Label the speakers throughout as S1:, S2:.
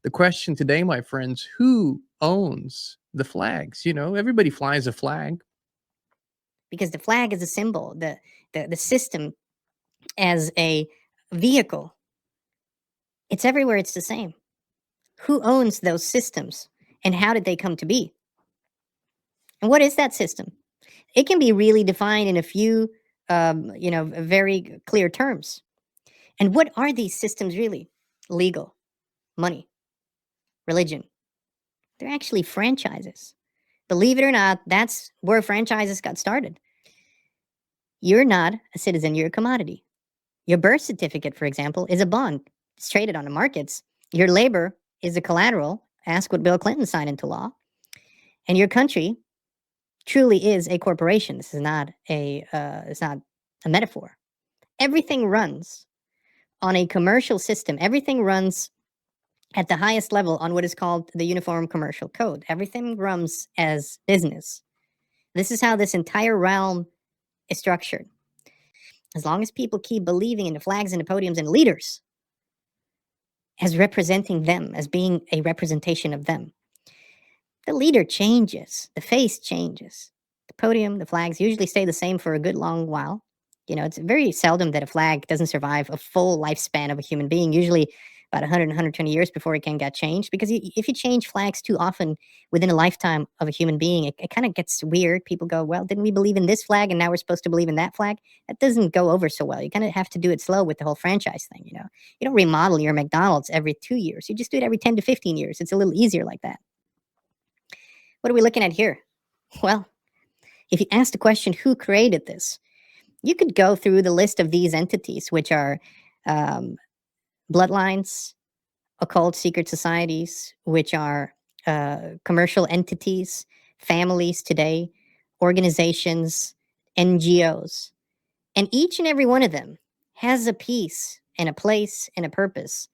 S1: The question today, my friends, who owns the flags? Everybody flies a flag.
S2: Because the flag is a symbol, the system as a vehicle. It's everywhere, it's the same. Who owns those systems and how did they come to be? And what is that system? It can be really defined in a few, very clear terms. And what are these systems really? Legal, money, religion. They're actually franchises. Believe it or not, that's where franchises got started. You're not a citizen, you're a commodity. Your birth certificate, for example, is a bond. It's traded on the markets. Your labor is a collateral. Ask what Bill Clinton signed into law. And your country truly is a corporation. This is not it's not a metaphor. Everything runs on a commercial system. Everything runs at the highest level on what is called the Uniform Commercial Code. Everything runs as business. This is how this entire realm is structured. As long as people keep believing in the flags and the podiums and leaders as representing them, as being a representation of them, the leader changes, the face changes. The podium, the flags usually stay the same for a good long while. It's very seldom that a flag doesn't survive a full lifespan of a human being, usually about 100, 120 years before it can get changed. Because if you change flags too often within a lifetime of a human being, it kind of gets weird. People go, well, didn't we believe in this flag and now we're supposed to believe in that flag? That doesn't go over so well. You kind of have to do it slow with the whole franchise thing, You don't remodel your McDonald's every 2 years. You just do it every 10 to 15 years. It's a little easier like that. What are we looking at here? Well, if you ask the question, who created this? You could go through the list of these entities, which are bloodlines, occult secret societies, which are commercial entities, families today, organizations, NGOs. And each and every one of them has a piece and a place and a purpose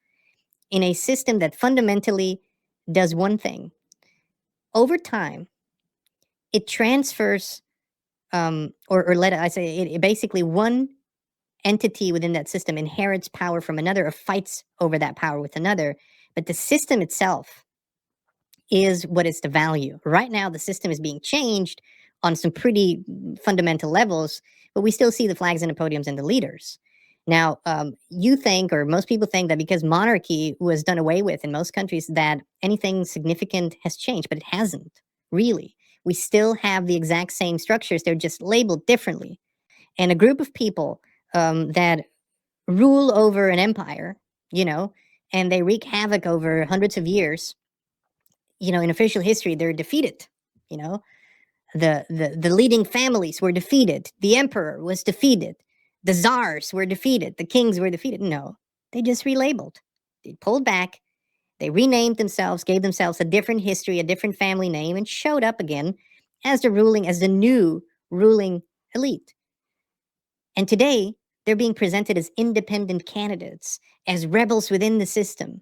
S2: in a system that fundamentally does one thing. Over time, it transfers, or let I say, it basically one entity within that system inherits power from another or fights over that power with another. But the system itself is what is the value. Right now, the system is being changed on some pretty fundamental levels, but we still see the flags and the podiums and the leaders. Now, you think, or most people think, that because monarchy was done away with in most countries, that anything significant has changed, but it hasn't, really. We still have the exact same structures. They're just labeled differently. And a group of people that rule over an empire, and they wreak havoc over hundreds of years, in official history, they're defeated. The leading families were defeated. The emperor was defeated. The czars were defeated. The kings were defeated. No, they just relabeled. They pulled back. They renamed themselves, gave themselves a different history, a different family name, and showed up again as the new ruling elite. And today, they're being presented as independent candidates, as rebels within the system,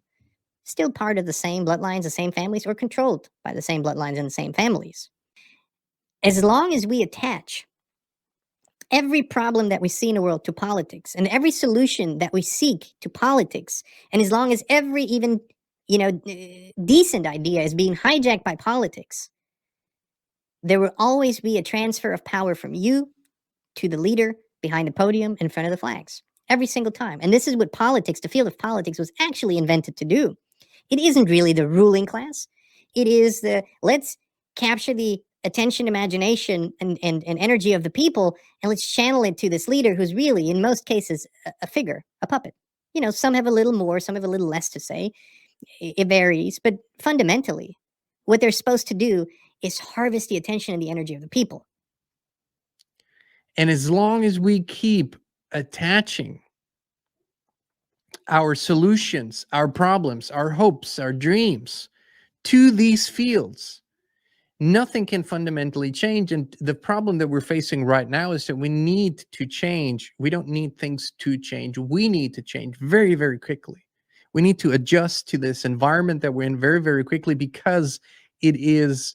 S2: still part of the same bloodlines, the same families, or controlled by the same bloodlines and the same families. As long as we attach every problem that we see in the world to politics, and every solution that we seek to politics, and as long as every even decent idea is being hijacked by politics, there will always be a transfer of power from you to the leader behind the podium in front of the flags. Every single time. And this is what politics, the field of politics, was actually invented to do. It isn't really the ruling class. It is let's capture the attention, imagination, and energy of the people, and let's channel it to this leader who's really, in most cases, a figure, a puppet. Some have a little more, some have a little less to say. It varies, but fundamentally, what they're supposed to do is harvest the attention and the energy of the people.
S1: And as long as we keep attaching our solutions, our problems, our hopes, our dreams to these fields, nothing can fundamentally change. And the problem that we're facing right now is that we need to change. We don't need things to change. We need to change very, very quickly. We need to adjust to this environment that we're in very, very quickly, because it is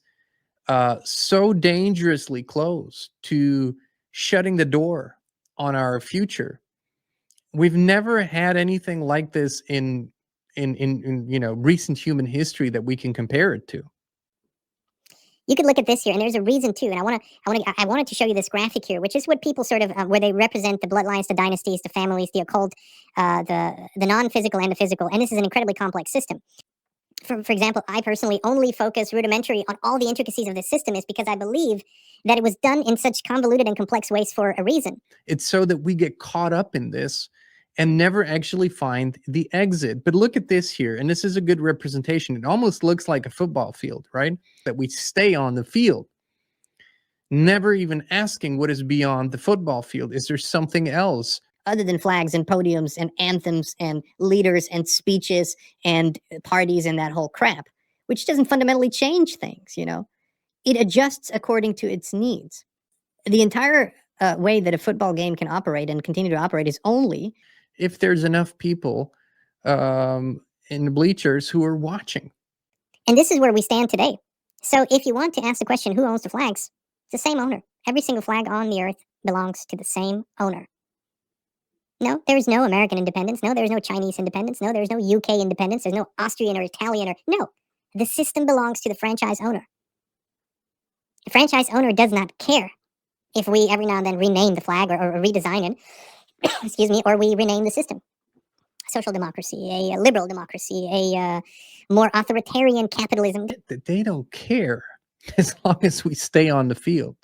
S1: so dangerously close to shutting the door on our future. We've never had anything like this in in recent human history that we can compare it to.
S2: You could look at this here, and there's a reason too. And I wanted to show you this graphic here, which is what people sort of where they represent the bloodlines, the dynasties, the families, the occult, the non-physical and the physical. And this is an incredibly complex system. For example, I personally only focus rudimentary on all the intricacies of this system is because I believe that it was done in such convoluted and complex ways for a reason.
S1: It's so that we get caught up in this and never actually find the exit. But look at this here, and this is a good representation. It almost looks like a football field, right? That we stay on the field, never even asking what is beyond the football field. Is there something else?
S2: Other than flags and podiums and anthems and leaders and speeches and parties and that whole crap, which doesn't fundamentally change things, It adjusts according to its needs. The entire way that a football game can operate and continue to operate is only
S1: if there's enough people in the bleachers who are watching.
S2: And this is where we stand today. So if you want to ask the question, who owns the flags? It's the same owner. Every single flag on the earth belongs to the same owner. No, there's no American independence. No, there's no Chinese independence. No, there's no UK independence. There's no Austrian or Italian no. The system belongs to the franchise owner. The franchise owner does not care if we every now and then rename the flag or redesign it, excuse me, or we rename the system. Social democracy, a liberal democracy, a more authoritarian capitalism.
S1: They don't care as long as we stay on the field.